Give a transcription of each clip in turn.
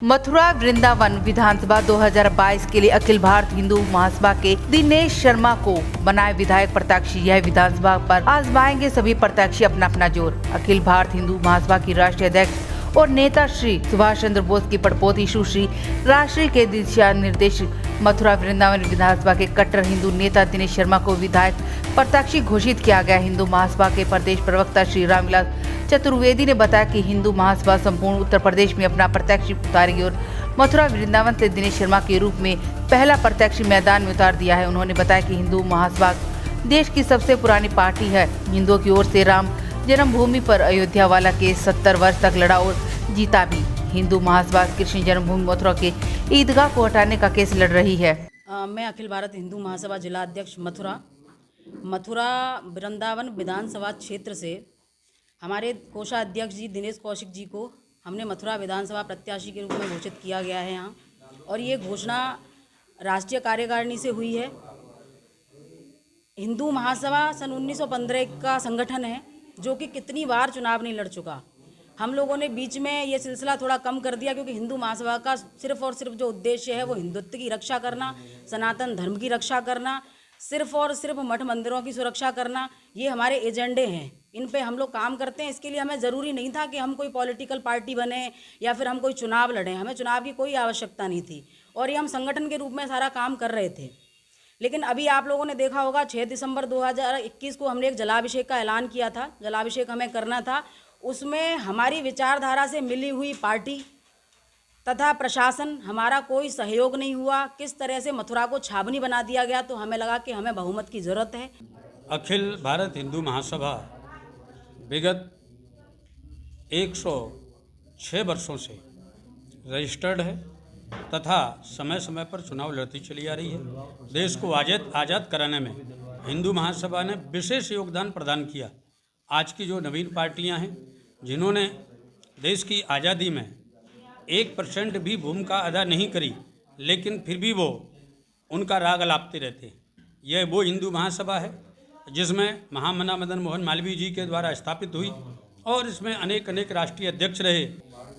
मथुरा वृंदावन विधानसभा 2022 के लिए अखिल भारत हिंदू महासभा के दिनेश शर्मा को बनाए विधायक प्रत्याशी। यह विधानसभा पर आजमाएंगे सभी प्रत्याशी अपना अपना जोर। अखिल भारत हिंदू महासभा की राष्ट्रीय अध्यक्ष और नेता श्री सुभाष चंद्र बोस की पड़पोती सुश्री राष्ट्रीय के दिशा निर्देश मथुरा वृंदावन विधानसभा के कट्टर हिंदू नेता दिनेश शर्मा को विधायक प्रत्याशी घोषित किया गया। हिंदू महासभा के प्रदेश प्रवक्ता श्री रामविलास चतुर्वेदी ने बताया कि हिंदू महासभा संपूर्ण उत्तर प्रदेश में अपना प्रत्याशी उतारेगी और मथुरा वृंदावन से दिनेश शर्मा के रूप में पहला प्रत्याशी मैदान में उतार दिया है। उन्होंने बताया कि हिंदू महासभा देश की सबसे पुरानी पार्टी है। हिंदुओं की ओर से राम जन्मभूमि पर अयोध्या वाला केस 70 वर्ष तक लड़ा और जीता भी। हिंदू महासभा कृष्ण जन्मभूमि मथुरा के ईदगाह को हटाने का केस लड़ रही है। मैं अखिल भारत हिंदू महासभा जिला अध्यक्ष मथुरा वृंदावन विधानसभा क्षेत्र से हमारे कोषाध्यक्ष जी दिनेश कौशिक जी को हमने मथुरा विधानसभा प्रत्याशी के रूप में घोषित किया गया है यहाँ, और ये घोषणा राष्ट्रीय कार्यकारिणी से हुई है। हिंदू महासभा सन 1915 का संगठन है जो कि कितनी बार चुनाव नहीं लड़ चुका। हम लोगों ने बीच में ये सिलसिला थोड़ा कम कर दिया क्योंकि हिंदू महासभा का सिर्फ और सिर्फ जो उद्देश्य है वो हिंदुत्व की रक्षा करना, सनातन धर्म की रक्षा करना, सिर्फ और सिर्फ मठ मंदिरों की सुरक्षा करना, ये हमारे एजेंडे हैं। इन पे हम लोग काम करते हैं। इसके लिए हमें ज़रूरी नहीं था कि हम कोई पॉलिटिकल पार्टी बने या फिर हम कोई चुनाव लड़ें। हमें चुनाव की कोई आवश्यकता नहीं थी और ये हम संगठन के रूप में सारा काम कर रहे थे। लेकिन अभी आप लोगों ने देखा होगा 6 दिसंबर 2021 को हमने एक जलाभिषेक का ऐलान किया था। जलाभिषेक हमें करना था। उसमें हमारी विचारधारा से मिली हुई पार्टी तथा प्रशासन हमारा कोई सहयोग नहीं हुआ। किस तरह से मथुरा को छावनी बना दिया गया, तो हमें लगा कि हमें बहुमत की ज़रूरत है। अखिल भारत हिंदू महासभा विगत 106 वर्षों से रजिस्टर्ड है तथा समय समय पर चुनाव लड़ती चली आ रही है। देश को आज़ाद कराने में हिंदू महासभा ने विशेष योगदान प्रदान किया। आज की जो नवीन पार्टियां हैं जिन्होंने देश की आज़ादी में 1% भी भूमिका अदा नहीं करी, लेकिन फिर भी वो उनका राग अलापते रहते हैं। यह वो हिंदू महासभा है जिसमें महामना मदन मोहन मालवीय जी के द्वारा स्थापित हुई और इसमें अनेक राष्ट्रीय अध्यक्ष रहे।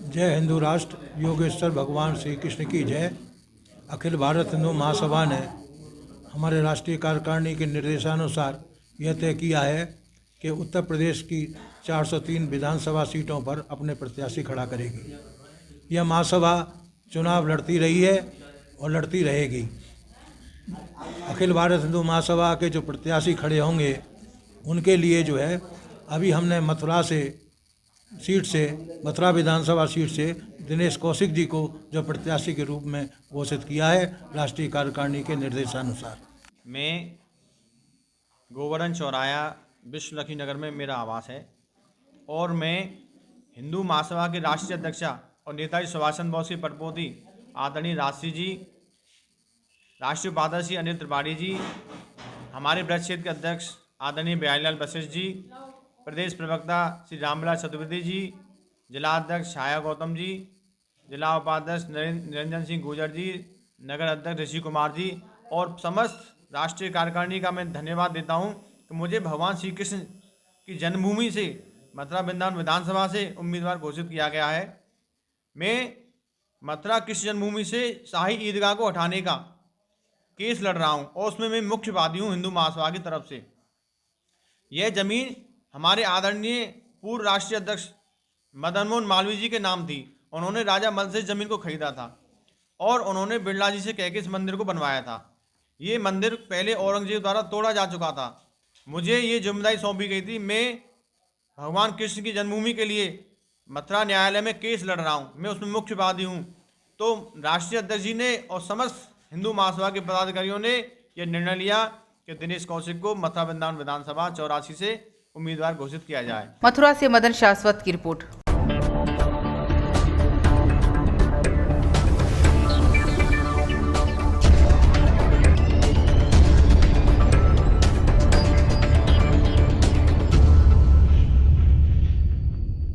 जय हिंदू राष्ट्र, योगेश्वर भगवान श्री कृष्ण की जय। अखिल भारत हिंदू महासभा ने हमारे राष्ट्रीय कार्यकारिणी के निर्देशानुसार यह तय किया है कि उत्तर प्रदेश की 403 विधानसभा सीटों पर अपने प्रत्याशी खड़ा करेगी। यह महासभा चुनाव लड़ती रही है और लड़ती रहेगी। अखिल भारत हिंदू महासभा के जो प्रत्याशी खड़े होंगे उनके लिए जो है अभी हमने मथुरा विधानसभा सीट से दिनेश कौशिक जी को जो प्रत्याशी के रूप में घोषित किया है राष्ट्रीय कार्यकारिणी के निर्देशानुसार। मैं गोवर्धन चौराया विश्व लक्ष्मी नगर में मेरा आवास है और मैं हिंदू महासभा के राष्ट्रीय अध्यक्षा और नेताजी सुभाष चंद्र बोस की पड़पोती आदरणीय राशि जी, राष्ट्रीय उपाध्यक्ष अनिल त्रिपाठी जी, हमारे ब्रज क्षेत्र के अध्यक्ष आदरणीय बिहारीलाल वशिष्ठ जी, प्रदेश प्रवक्ता श्री रामविलास चतुर्वेदी जी, जिला अध्यक्ष छाया गौतम जी, जिला उपाध्यक्ष निरंजन सिंह गुर्जर जी, नगर अध्यक्ष ऋषि कुमार जी और समस्त राष्ट्रीय कार्यकारिणी का मैं धन्यवाद देता हूं कि मुझे भगवान श्री कृष्ण की जन्मभूमि से मथुरा वृंदावन विधानसभा से उम्मीदवार घोषित किया गया है। मैं मथुरा कृष्ण जन्मभूमि से शाही ईदगाह को हटाने का केस लड़ रहा हूं और उसमें मैं मुख्य वादी हूं हिंदू महासभा की तरफ से। यह जमीन हमारे आदरणीय पूर्व राष्ट्रीय अध्यक्ष मदन मोहन मालवीय जी के नाम थी। उन्होंने राजा मल से जमीन को खरीदा था और उन्होंने बिरला जी से कह के इस मंदिर को बनवाया था। ये मंदिर पहले औरंगजेब द्वारा तोड़ा जा चुका था। मुझे ये जिम्मेदारी सौंपी गई थी। मैं भगवान कृष्ण की जन्मभूमि के लिए मथुरा न्यायालय में केस लड़ रहा हूँ। मैं उसमें मुख्य वादी हूँ। तो राष्ट्रीय अध्यक्ष जी ने और समस्त हिंदू महासभा के पदाधिकारियों ने यह निर्णय लिया कि दिनेश कौशिक को मथुरा वृंदावन विधानसभा 84 से उम्मीदवार घोषित किया जाए। मथुरा से मदन शाश्वत की रिपोर्ट।